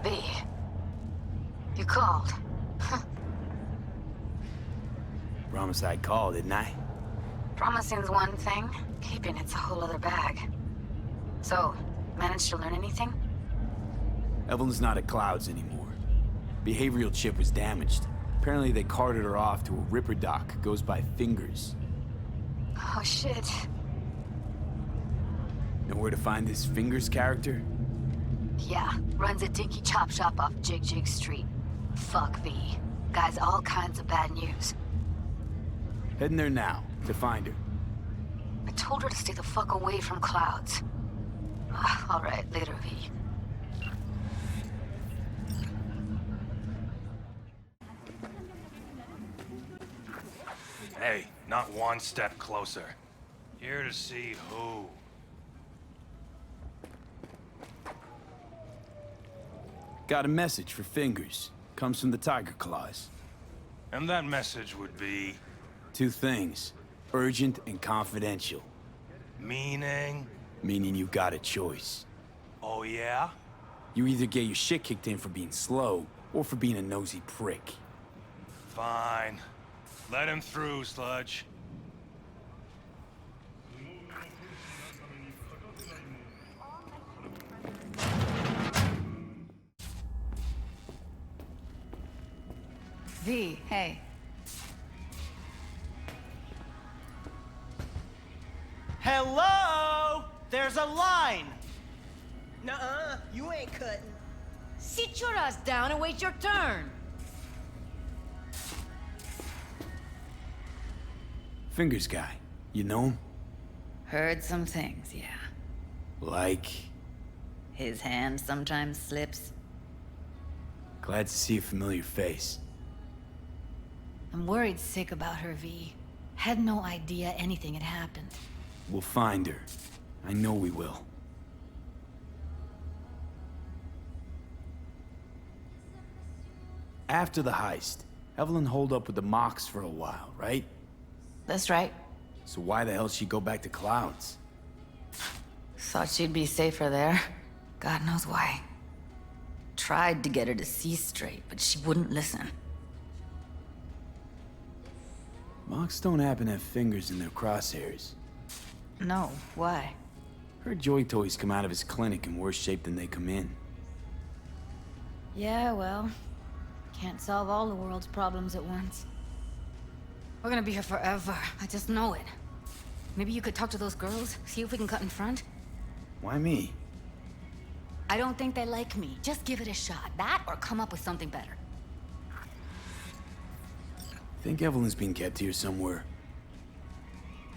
B. You called. Promise I'd call, didn't I? Promising's one thing, keeping it's a whole other bag. So, managed to learn anything? Evelyn's not at Clouds anymore. Behavioral chip was damaged. Apparently they carted her off to a Ripper dock, goes by Fingers. Oh shit. Know where to find this Fingers character? Yeah, runs a dinky chop shop off Jig Street. Fuck V. Guy's all kinds of bad news. Heading there now, to find her. I told her to stay the fuck away from Clouds. Alright, later, V. Hey, not one step closer. Here to see who. Got a message for Fingers. Comes from the Tiger Claws. And that message would be... Two things. Urgent and confidential. Meaning? Meaning you got a choice. Oh yeah? You either get your shit kicked in for being slow, or for being a nosy prick. Fine. Let him through, Sludge. V, hey. Hello? There's a line! Nuh-uh, you ain't cutting. Sit your ass down and wait your turn. Fingers guy. You know him? Heard some things, yeah. Like? His hand sometimes slips. Glad to see a familiar face. I'm worried sick about her, V. Had no idea anything had happened. We'll find her. I know we will. After the heist, Evelyn holed up with the Mox for a while, right? That's right. So why the hell she go back to Clouds? Thought she'd be safer there. God knows why. Tried to get her to see straight, but she wouldn't listen. Mox don't happen to have fingers in their crosshairs. No, why? Her joy toys come out of his clinic in worse shape than they come in. Yeah, well, can't solve all the world's problems at once. We're gonna be here forever. I just know it. Maybe you could talk to those girls, see if we can cut in front? Why me? I don't think they like me. Just give it a shot. That or come up with something better. Think Evelyn's been kept here somewhere.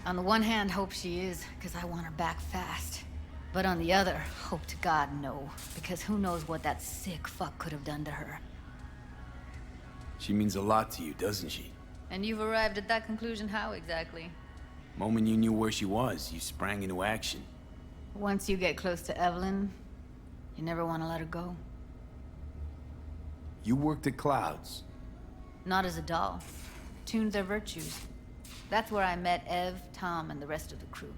On the one hand, hope she is, because I want her back fast. But on the other, hope to God no, because who knows what that sick fuck could have done to her. She means a lot to you, doesn't she? And you've arrived at that conclusion how exactly? Moment you knew where she was, you sprang into action. Once you get close to Evelyn, you never want to let her go. You worked at Clouds. Not as a doll. Tuned their virtues. That's where I met Ev, Tom, and the rest of the crew.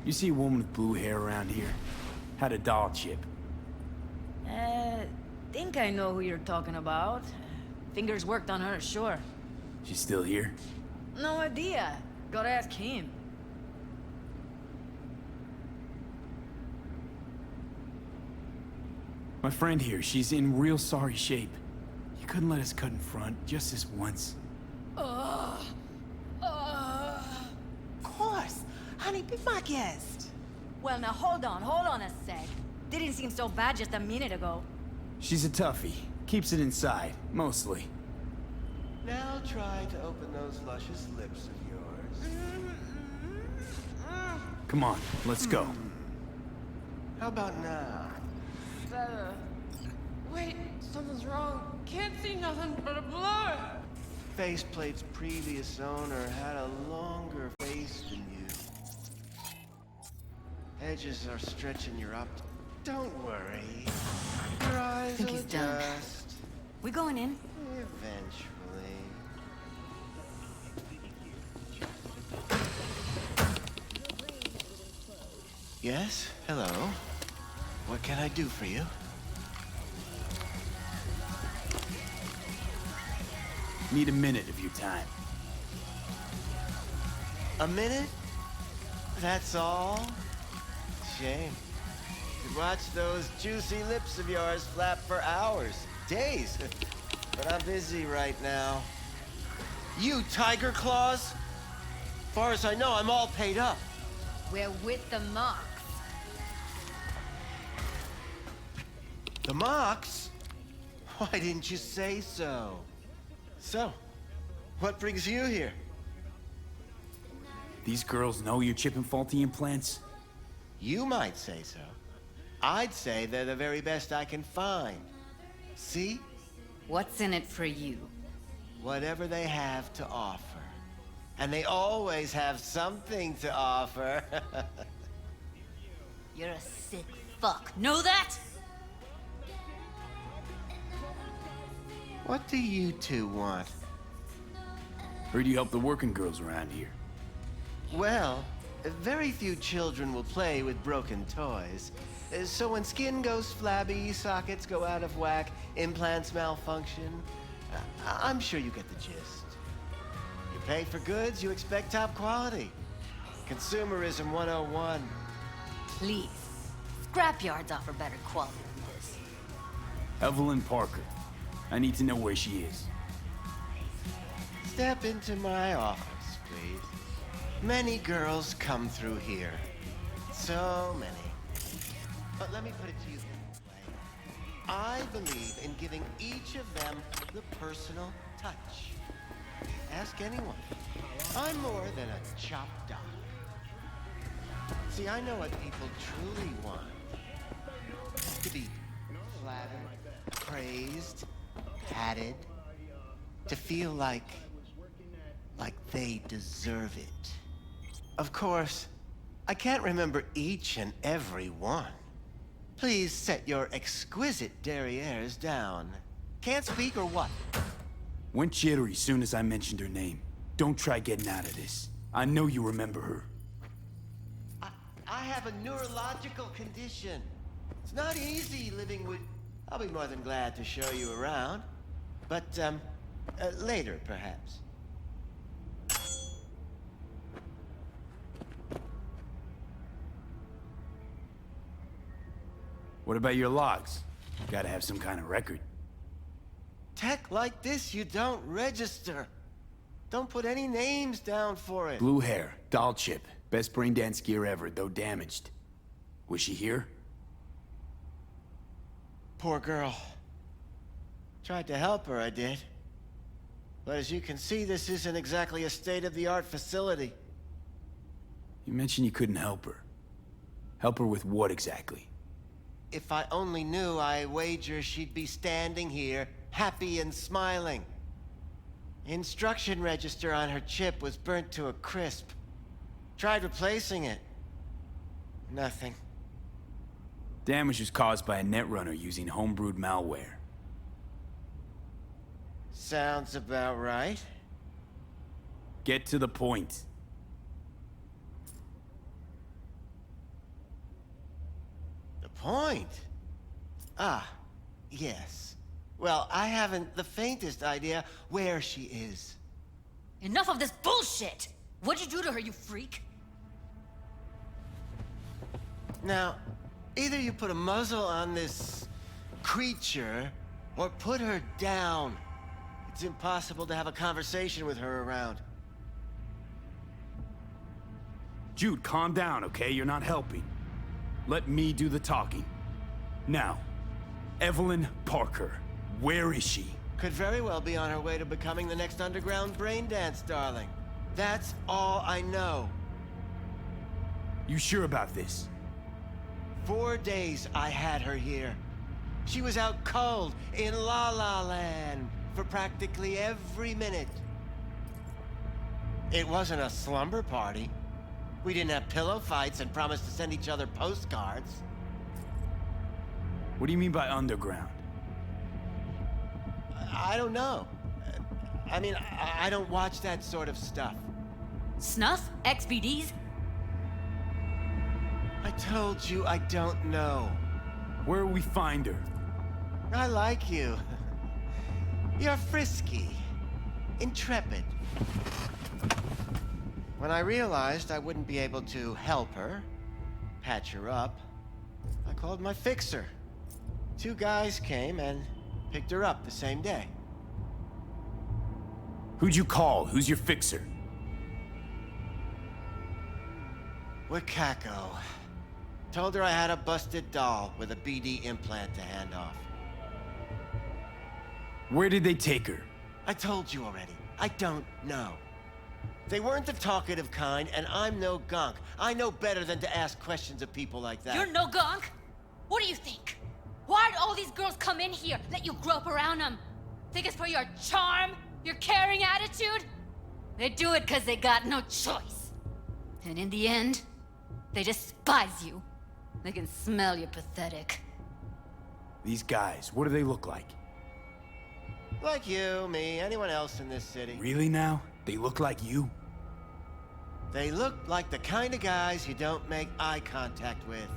You see a woman with blue hair around here? Had a doll chip. Think I know who you're talking about. Fingers worked on her, sure. She's still here? No idea. Gotta ask him. My friend here, she's in real sorry shape. You couldn't let us cut in front, just this once. Of course. Honey, be my guest. Well, now hold on a sec. Didn't seem so bad just a minute ago. She's a toughie. Keeps it inside, mostly. Now try to open those luscious lips of yours. Come on, let's go. How about now? Better. Wait, something's wrong. Can't see nothing but a blur. faceplate's previous owner had a longer face than you. Edges are stretching you up. Don't worry. Your eyes Think will he's done. adjust. We going in? Eventually. Yes? Hello? What can I do for you? Need a minute of your time. A minute? That's all? Shame. Could watch those juicy lips of yours flap for hours, days. But I'm busy right now. You, Tiger Claws? Far as I know, I'm all paid up. We're with the Mox. The Mox? Why didn't you say so? So, what brings you here? These girls know you're chipping faulty implants? You might say so. I'd say they're the very best I can find. See? What's in it for you? Whatever they have to offer. And they always have something to offer. You're a sick fuck. Know that? What do you two want? Heard you help the working girls around here. Well, very few children will play with broken toys. So when skin goes flabby, sockets go out of whack, implants malfunction, I'm sure you get the gist. You pay for goods, you expect top quality. Consumerism 101. Please. Scrapyards offer better quality than this. Evelyn Parker. I need to know where she is. Step into my office, please. Many girls come through here. So many. But let me put it to you this way. I believe in giving each of them the personal touch. Ask anyone. I'm more than a chop dog. See, I know what people truly want. To be flattered, praised, patted. To feel like they deserve it. Of course, I can't remember each and every one. Please set your exquisite derrieres down. Can't speak or what? Went jittery soon as I mentioned her name. Don't try getting out of this. I know you remember her. I have a neurological condition. It's not easy living with... I'll be more than glad to show you around. But, later, perhaps. What about your logs? Gotta have some kind of record. Tech like this, you don't register. Don't put any names down for it. Blue hair, doll chip. Best brain dance gear ever, though damaged. Was she here? Poor girl. Tried to help her, I did. But as you can see, this isn't exactly a state-of-the-art facility. You mentioned you couldn't help her. Help her with what exactly? If I only knew, I wager she'd be standing here, happy and smiling. Instruction register on her chip was burnt to a crisp. Tried replacing it. Nothing. Damage was caused by a netrunner using homebrewed malware. Sounds about right. Get to the point. The point? Ah, yes. Well, I haven't the faintest idea where she is. Enough of this bullshit! What'd you do to her, you freak? Now, either you put a muzzle on this creature, or put her down. It's impossible to have a conversation with her around. Jude, calm down, okay? You're not helping. Let me do the talking. Now, Evelyn Parker, where is she? Could very well be on her way to becoming the next underground brain dance darling. That's all I know. You sure about this? 4 days I had her here. She was out cold in La La Land for practically every minute. It wasn't a slumber party. We didn't have pillow fights and promised to send each other postcards. What do you mean by underground? I don't know. I mean, I don't watch that sort of stuff. Snuff? XBDs? I told you I don't know. Where will we find her? I like you. You're frisky, intrepid. When I realized I wouldn't be able to help her, patch her up, I called my fixer. 2 guys came and picked her up the same day. Who'd you call? Who's your fixer? Wakako. Told her I had a busted doll with a BD implant to hand off. Where did they take her? I told you already. I don't know. They weren't the talkative kind, and I'm no gonk. I know better than to ask questions of people like that. You're no gonk? What do you think? Why'd all these girls come in here, let you grope around them? Think it's for your charm? Your caring attitude? They do it because they got no choice. And in the end, they despise you. They can smell you're pathetic. These guys, what do they look like? Like you, me, anyone else in this city. Really now? They look like you? They look like the kind of guys you don't make eye contact with.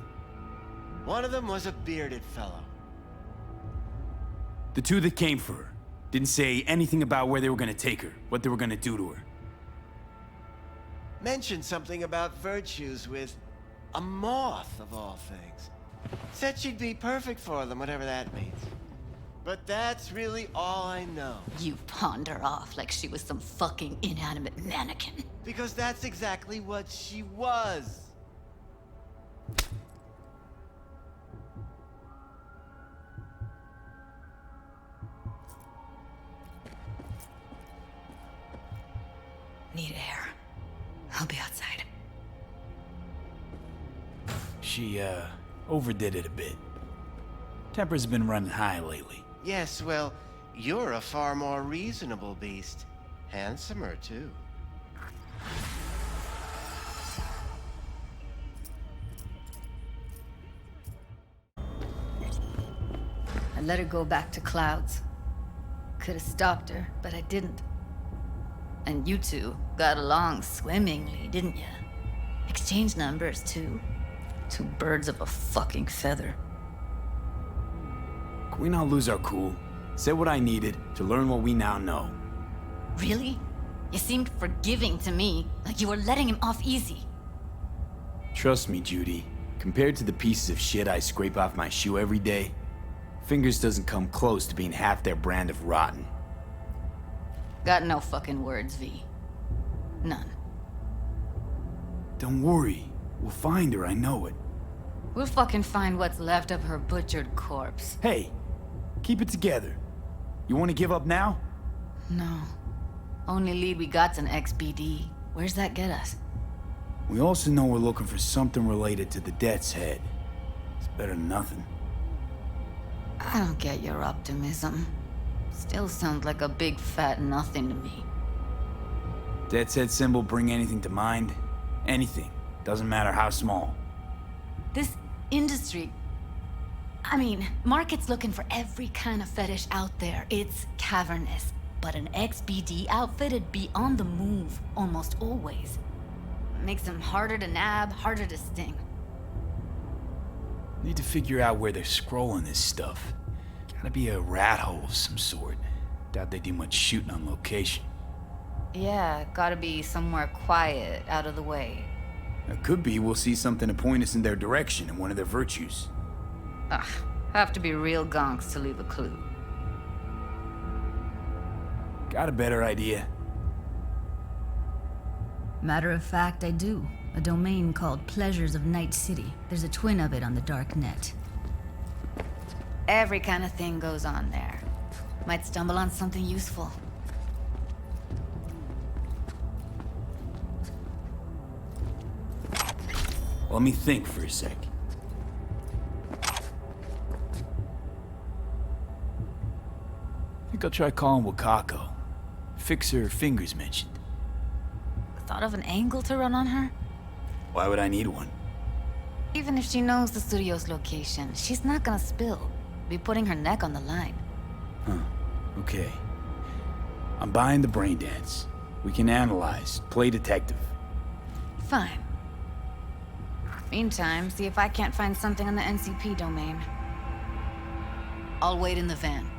One of them was a bearded fellow. The 2 that came for her didn't say anything about where they were gonna take her, what they were gonna do to her. Mentioned something about virtues with a moth, of all things. Said she'd be perfect for them, whatever that means. But that's really all I know. You pawned her off like she was some fucking inanimate mannequin. Because that's exactly what she was. Need air. I'll be outside. She, overdid it a bit. Temper's been running high lately. Yes, well, you're a far more reasonable beast. Handsomer, too. I let her go back to Clouds. Could have stopped her, but I didn't. And you 2 got along swimmingly, didn't ya? Exchanged numbers, too. 2 birds of a fucking feather. Can we not lose our cool? Said what I needed to learn what we now know. Really? You seemed forgiving to me, like you were letting him off easy. Trust me, Judy. Compared to the pieces of shit I scrape off my shoe every day, Fingers doesn't come close to being half their brand of rotten. Got no fucking words, V. None. Don't worry. We'll find her, I know it. We'll fucking find what's left of her butchered corpse. Hey, keep it together. You want to give up now? No. Only lead we got's an XBD. Where's that get us? We also know we're looking for something related to the Death's Head. It's better than nothing. I don't get your optimism. Still sounds like a big fat nothing to me. Death's Head symbol bring anything to mind? Anything. Doesn't matter how small. This industry... I mean, market's looking for every kind of fetish out there. It's cavernous. But an XBD outfit'd be on the move, almost always. Makes them harder to nab, harder to sting. Need to figure out where they're scrolling this stuff. Gotta be a rat hole of some sort. Doubt they do much shooting on location. Yeah, gotta be somewhere quiet, out of the way. It could be we'll see something to point us in their direction in one of their virtues. Ugh, have to be real gonks to leave a clue. Got a better idea? Matter of fact, I do. A domain called Pleasures of Night City. There's a twin of it on the dark net. Every kind of thing goes on there. Might stumble on something useful. Let me think for a sec. Think I'll try calling Wakako. Fixer Fingers mentioned. Thought of an angle to run on her? Why would I need one? Even if she knows the studio's location, she's not gonna spill. Be putting her neck on the line. Huh. Okay. I'm buying the brain dance. We can analyze, play detective. Fine. Meantime, see if I can't find something on the NCP domain. I'll wait in the van.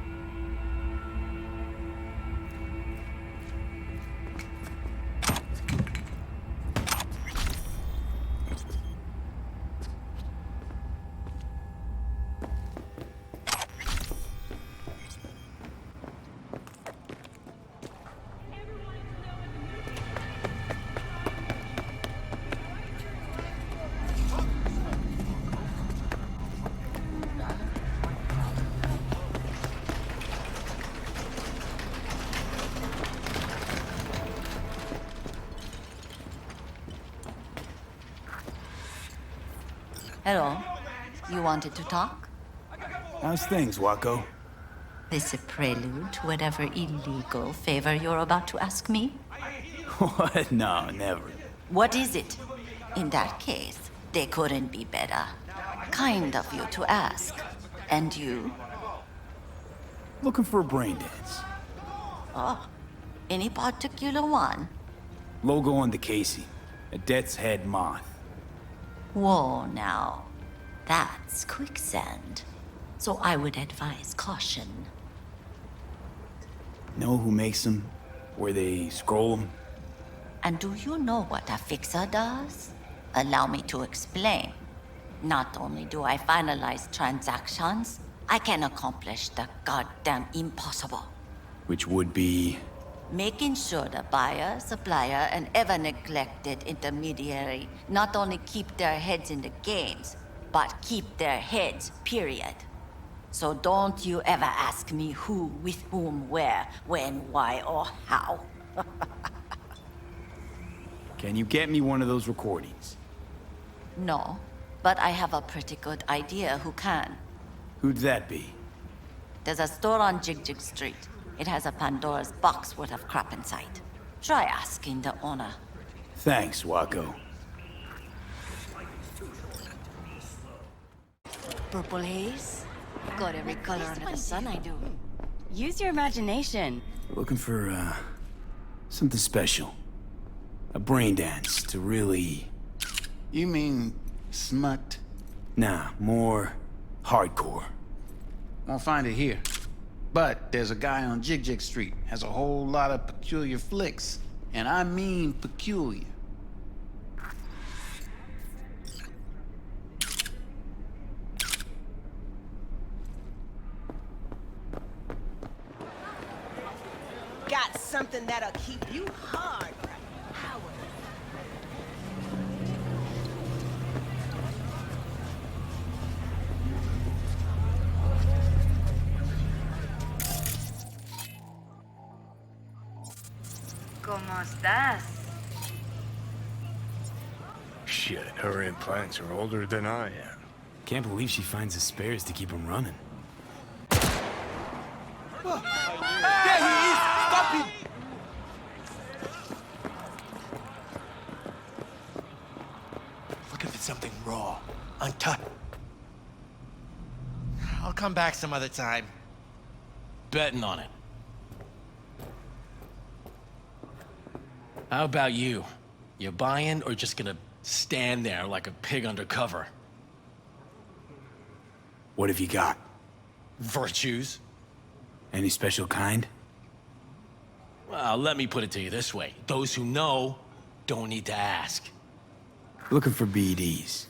Hello. You wanted to talk? How's things, Wako? This a prelude to whatever illegal favor you're about to ask me? What? No, never. What is it? In that case, they couldn't be better. Kind of you to ask. And you? Looking for a brain dance. Oh, any particular one? Logo on the casing. A death's head moth. Whoa, now. That's quicksand. So I would advise caution. Know who makes them? Where they scroll them? And do you know what a fixer does? Allow me to explain. Not only do I finalize transactions, I can accomplish the goddamn impossible. Which would be... Making sure the buyer, supplier, and ever-neglected intermediary not only keep their heads in the games, but keep their heads, period. So don't you ever ask me who, with whom, where, when, why, or how. Can you get me one of those recordings? No, but I have a pretty good idea who can. Who'd that be? There's a store on Jig Street. It has a Pandora's box worth of crap inside. Try asking the owner. Thanks, Wako. Purple haze? Got every color under the sun, I do. Use your imagination. Looking for, something special. A brain dance to really... You mean smut? Nah, more hardcore. Won't find it here. But there's a guy on Jig Street, has a whole lot of peculiar flicks. And I mean peculiar. Got something that'll keep you hard for hours. ¿Cómo estás? Shit, her implants are older than I am. Can't believe she finds the spares to keep them running. There he is! Stop him! Looking for something raw, untouched. I'll come back some other time. Betting on it. How about you? You buying or just gonna stand there like a pig under cover? What have you got? Virtues? Any special kind? Well, let me put it to you this way. Those who know don't need to ask. Looking for BDs.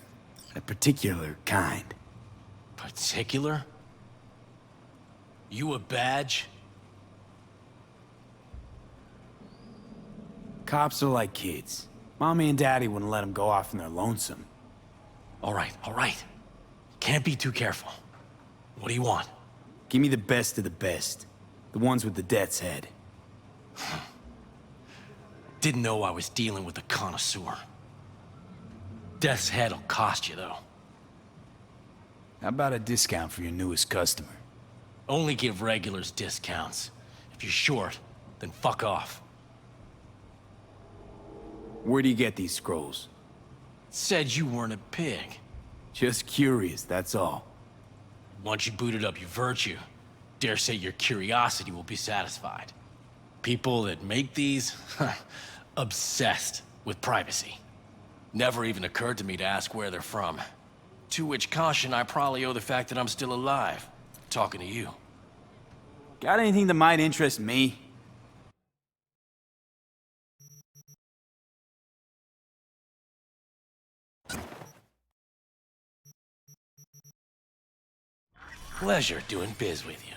A particular kind. Particular? You a badge? Cops are like kids. Mommy and Daddy wouldn't let them go off in their lonesome. All right, all right. Can't be too careful. What do you want? Give me the best of the best. The ones with the death's head. Didn't know I was dealing with a connoisseur. Death's head'll cost you, though. How about a discount for your newest customer? Only give regulars discounts. If you're short, then fuck off. Where do you get these scrolls? Said you weren't a pig. Just curious, that's all. Once you booted up your virtue, dare say your curiosity will be satisfied. People that make these, obsessed with privacy. Never even occurred to me to ask where they're from. To which caution I probably owe the fact that I'm still alive, talking to you. Got anything that might interest me? Pleasure doing biz with you.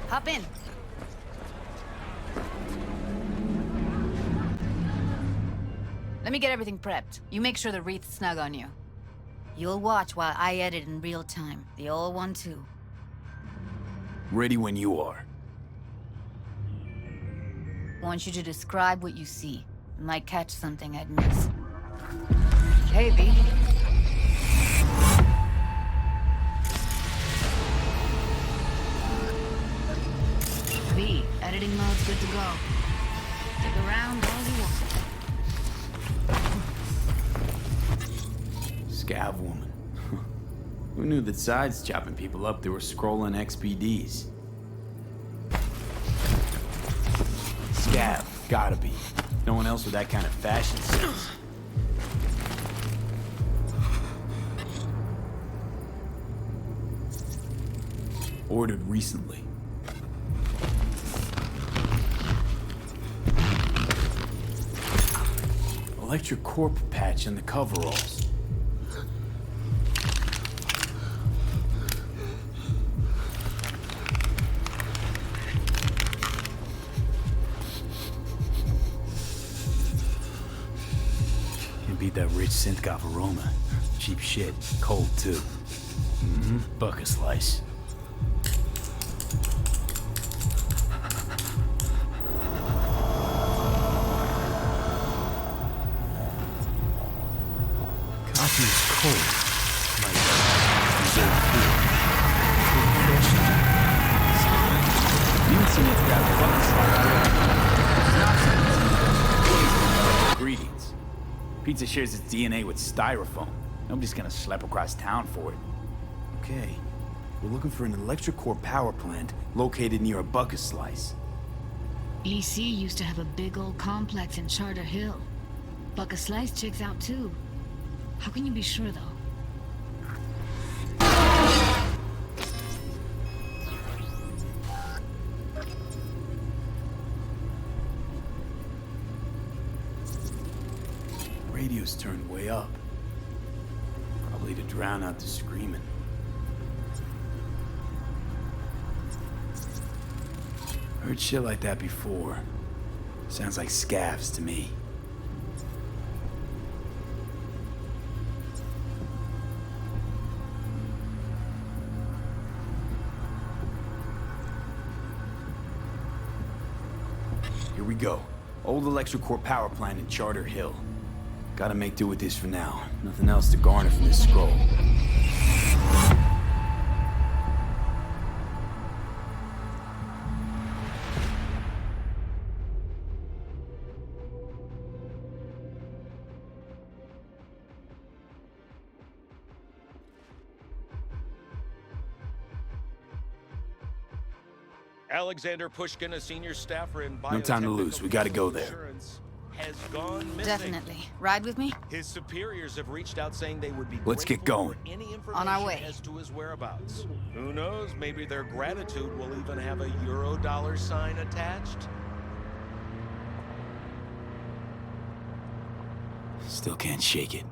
Hop in. Let me get everything prepped. You make sure the wreath's snug on you. You'll watch while I edit in real time. The old one, too. Ready when you are. Want you to describe what you see. Might catch something I'd miss. Hey, V. V, editing mode's good to go. Stick around all you want. Scav woman. Who knew that sides chopping people up, they were scrolling XPDs? Scav, gotta be. No one else with that kind of fashion sense. Ordered recently. Electric corp patch in the coveralls. Can't beat that rich synth-goth aroma. Cheap shit. Cold, too. Buck a slice. Coffee's cold. Like dessert food. You can see it's got fucking slide. Ingredients. Pizza shares its DNA with styrofoam. Nobody's gonna schlep across town for it. Okay. We're looking for an electric core power plant located near a bucket slice. EC used to have a big old complex in Charter Hill. Bucket Slice checks out too. How can you be sure, though? Radio's turned way up. Probably to drown out the screaming. Heard shit like that before. Sounds like scavs to me. Here we go. Old electric core power plant in Charter Hill. Gotta make do with this for now. Nothing else to garner from this scroll. Alexander Pushkin, a senior staffer in No time to lose. We gotta go there. Has gone missing. Definitely. Ride with me? His superiors have reached out saying they would be Let's get grateful going. for any information On our way. as to his whereabouts. Who knows? Maybe their gratitude will even have a Eurodollar sign attached. Still can't shake it.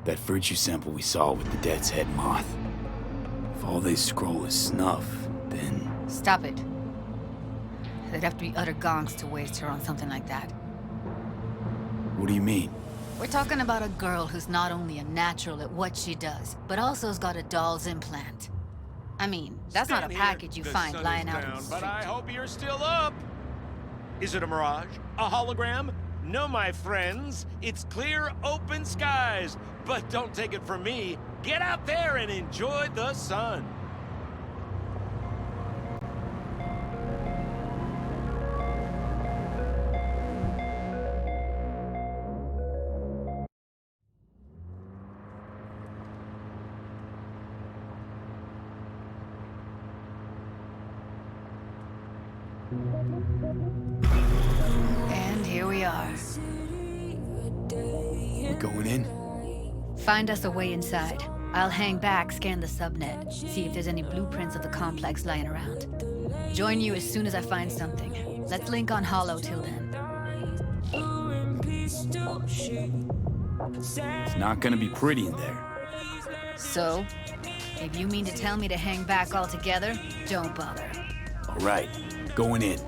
That virtue sample we saw with the Death's Head moth. If all they scroll is snuff, then... Stop it. They'd have to be utter gonks to waste her on something like that. What do you mean? We're talking about a girl who's not only a natural at what she does, but also has got a doll's implant. I mean, that's not a package you find lying out in the street. But I hope you're still up. Is it a mirage? A hologram? No, my friends. It's clear, open skies. But don't take it from me. Get out there and enjoy the sun. And here we are. We're going in? Find us a way inside. I'll hang back, scan the subnet, see if there's any blueprints of the complex lying around. Join you as soon as I find something. Let's link on Holo till then. It's not gonna be pretty in there. So, if you mean to tell me to hang back altogether, don't bother. All right, going in.